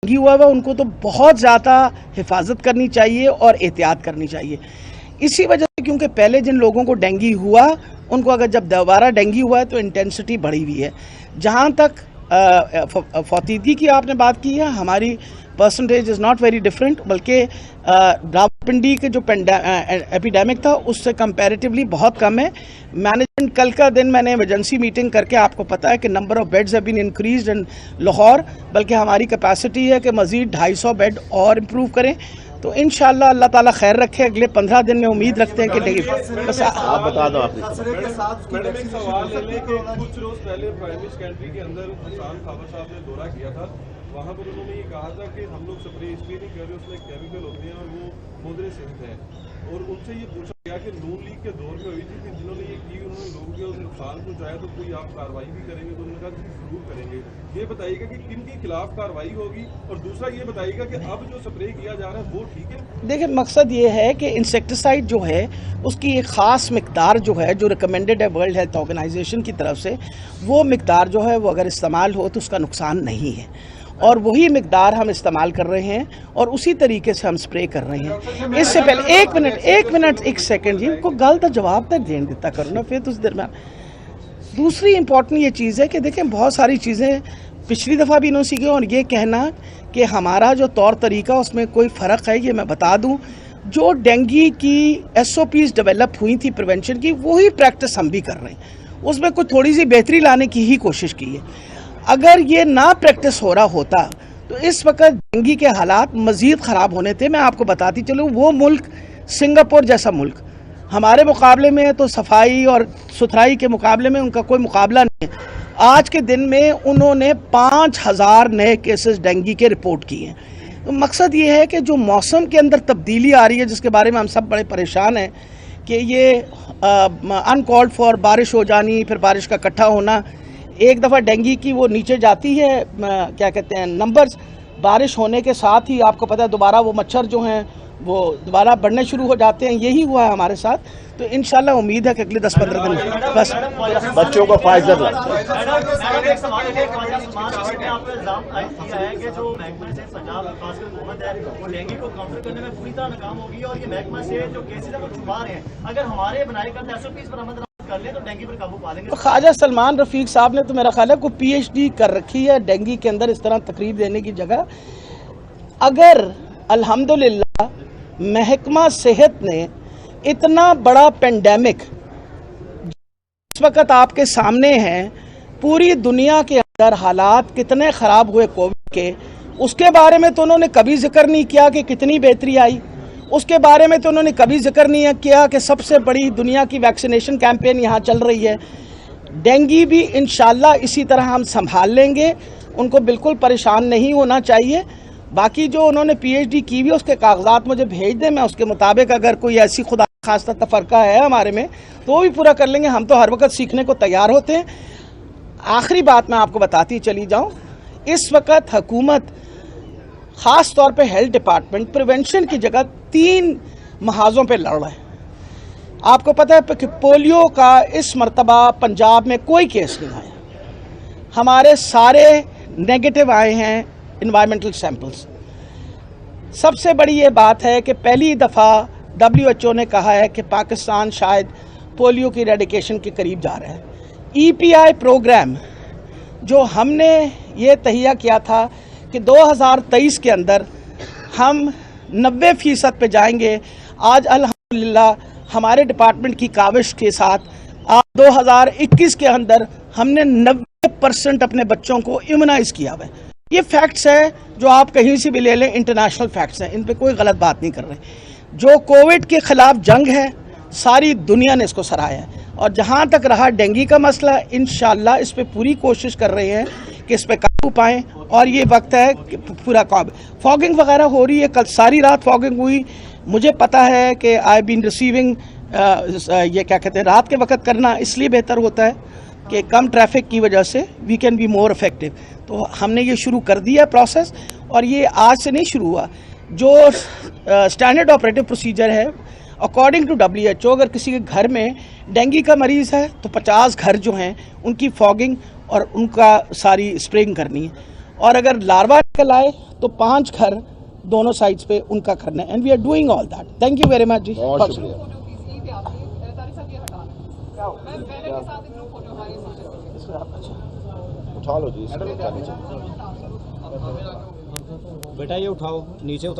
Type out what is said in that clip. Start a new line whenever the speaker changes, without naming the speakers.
Dengue ہوا ہے ان کو تو بہت زیادہ حفاظت کرنی چاہیے اور احتیاط کرنی چاہیے. اسی وجہ سے کیونکہ پہلے جن لوگوں کو ڈینگی ہوا ان کو اگر جب دوبارہ ڈینگی ہوا ہے تو انٹینسٹی بڑھی ہوئی ہے. جہاں تک فوتیدگی کی آپ نے بات کی ہے، ہماری percentage is not very different, بلکہ راولپنڈی کے جو ایپیڈیمک تھا اس سے کمپیریٹیولی بہت کم ہے. مینجمنٹ کل کا دن میں نے ایمرجنسی میٹنگ کر کے آپ کو پتا ہے کہ number of beds have been increased in Lahore, بلکہ ہماری کیپیسٹی ہے کہ مزید 250 بیڈ اور امپروو کریں. تو انشاءاللہ اللہ تعالیٰ خیر رکھے. اگلے 15 دن میں امید رکھتے ہیں کہ
بس آپ بتا دو. آپ
سوال لے لیں کہ کچھ روز پہلے پرائمری سیکنڈری کے اندر حسان خابر صاحب نے دورہ کیا تھا، وہاں پر انہوں نے یہ کہا تھا کہ ہم لوگ سپرے اس لیے نہیں کر رہے، اس میں کیمیکل ہوتے ہیں اور وہ مضر صحت ہے. اور ان سے یہ پوچھا گیا کہ نون لیگ کے دور میں ہوئی تھی کہ جنہوں نے یہ کی انہوں نے لوگوں کے نقصان پہنچایا تو کوئی آپ کارروائی بھی کریں گے؟ تو انہوں نے کہا کہ ضرور کریں گے. یہ بتائیے گا کہ کن کے خلاف کارروائی ہوگی، اور دوسرا یہ بتائیے گا کہ اب جو سپرے کیا جا رہا ہے وہ ٹھیک ہے؟
دیکھیں مقصد یہ ہے کہ انسیکٹیسائڈ جو ہے اس کی ایک خاص مقدار جو ہے جو ریکمینڈڈ ہے ورلڈ ہیلتھ آرگنائزیشن کی طرف سے، وہ مقدار جو ہے وہ اگر استعمال ہو تو اس کا نقصان نہیں ہے، اور وہی مقدار ہم استعمال کر رہے ہیں اور اسی طریقے سے ہم سپرے کر رہے ہیں. اس سے پہلے ایک سیکنڈ جی کو گل کا جواب تک دین دیتا کرو نا. پھر اس درمیان دوسری امپورٹنٹ یہ چیز ہے کہ دیکھیں بہت ساری چیزیں پچھلی دفعہ بھی انہوں نے سیکھے، اور یہ کہنا کہ ہمارا جو طور طریقہ اس میں کوئی فرق ہے یہ میں بتا دوں. جو ڈینگی کی SOPs ڈیولپ ہوئی تھی پریونشن کی، وہی پریکٹس ہم بھی کر رہے ہیں. اس میں کوئی تھوڑی سی بہتری لانے کی ہی کوشش کی ہے. اگر یہ نہ پریکٹس ہو رہا ہوتا تو اس وقت ڈینگی کے حالات مزید خراب ہونے تھے. میں آپ کو بتاتی چلوں وہ ملک سنگاپور جیسا ملک ہمارے مقابلے میں تو صفائی اور ستھرائی کے مقابلے میں ان کا کوئی مقابلہ نہیں ہے. آج کے دن میں انہوں نے 5000 نئے کیسز ڈینگی کے رپورٹ کیے ہیں. تو مقصد یہ ہے کہ جو موسم کے اندر تبدیلی آ رہی ہے جس کے بارے میں ہم سب بڑے پریشان ہیں کہ یہ ان کالڈ فار بارش ہو جانی، پھر بارش کا اکٹھا ہونا. ایک دفعہ ڈینگی کی وہ نیچے جاتی ہے کیا کہتے ہیں نمبرز، بارش ہونے کے ساتھ ہی آپ کو پتہ ہے دوبارہ وہ مچھر جو ہیں وہ دوبارہ بڑھنے شروع ہو جاتے ہیں. یہی ہوا ہے ہمارے ساتھ. تو انشاءاللہ امید ہے کہ اگلے 10-15 دن میں بس
بچوں کو فائزر
خواجہ سلمان رفیق صاحب نے تو میرا خیال ہے کوئی PhD کر رکھی ہے ڈینگی کے اندر اس طرح تقریر دینے کی جگہ. اگر الحمدللہ محکمہ صحت نے اتنا بڑا پینڈیمک اس وقت آپ کے سامنے ہے، پوری دنیا کے اندر حالات کتنے خراب ہوئے کووڈ کے، اس کے بارے میں تو انہوں نے کبھی ذکر نہیں کیا کہ کتنی بہتری آئی. اس کے بارے میں تو انہوں نے کبھی ذکر نہیں کیا کہ سب سے بڑی دنیا کی ویکسینیشن کیمپین یہاں چل رہی ہے. ڈینگی بھی انشاءاللہ اسی طرح ہم سنبھال لیں گے. ان کو بالکل پریشان نہیں ہونا چاہیے. باقی جو انہوں نے PhD کی بھی اس کے کاغذات مجھے بھیج دیں، میں اس کے مطابق اگر کوئی ایسی خدا خواستہ تفرقہ ہے ہمارے میں تو وہ بھی پورا کر لیں گے. ہم تو ہر وقت سیکھنے کو تیار ہوتے ہیں. آخری بات میں آپ کو بتاتی چلی جاؤں، اس وقت حکومت خاص طور پہ ہیلتھ ڈپارٹمنٹ پریونشن کی جگہ 3 محاذوں پہ لڑ رہا ہے. آپ کو پتہ ہے کہ پولیو کا اس مرتبہ پنجاب میں کوئی کیس نہیں آیا. ہمارے سارے نیگیٹو آئے ہیں انوائرمنٹل سیمپلز. سب سے بڑی یہ بات ہے کہ پہلی دفعہ WHO نے کہا ہے کہ پاکستان شاید پولیو کی ریڈیکیشن کے قریب جا رہا ہے. EPI پروگرام جو ہم نے یہ تہیہ کیا تھا کہ 2023 کے اندر ہم 90% پہ جائیں گے، آج الحمدللہ ہمارے ڈپارٹمنٹ کی کاوش کے ساتھ آج 2021 کے اندر ہم نے 90% اپنے بچوں کو امیونائز کیا ہوا ہے. یہ فیکٹس ہیں جو آپ کہیں سے بھی لے لیں، انٹرنیشنل فیکٹس ہیں، ان پہ کوئی غلط بات نہیں کر رہے. جو کووڈ کے خلاف جنگ ہے ساری دنیا نے اس کو سراہا ہے. اور جہاں تک رہا ڈینگی کا مسئلہ، انشاءاللہ اس پہ پوری کوشش کر رہے ہیں کہ اس پہ قابو پائیں، اور یہ وقت ہے کہ پورا قابو. فاگنگ وغیرہ ہو رہی ہے، کل ساری رات فاگنگ ہوئی. مجھے پتا ہے کہ آئی بین ریسیونگ یہ کیا کہتے ہیں رات کے وقت کرنا اس لیے بہتر ہوتا ہے کہ کم ٹریفک کی وجہ سے we can be more effective. تو ہم نے یہ شروع کر دیا پروسیس، اور یہ آج سے نہیں شروع ہوا. جو اسٹینڈرڈ آپریٹو پروسیجر ہے اکارڈنگ ٹو WHO، اگر کسی کے گھر میں ڈینگی کا مریض ہے تو 50 گھر جو ہیں ان کی فاگنگ اور ان کا ساری اسپرینگ کرنی ہے. اور اگر لاروا نکل آئے تو 5 گھر دونوں سائڈس پہ ان کا کرنا ہے. And we are doing all that. Thank you very much جی.
بہت شکریہ. اٹھا لو جی.
بیٹا یہ اٹھاؤ نیچے اتار.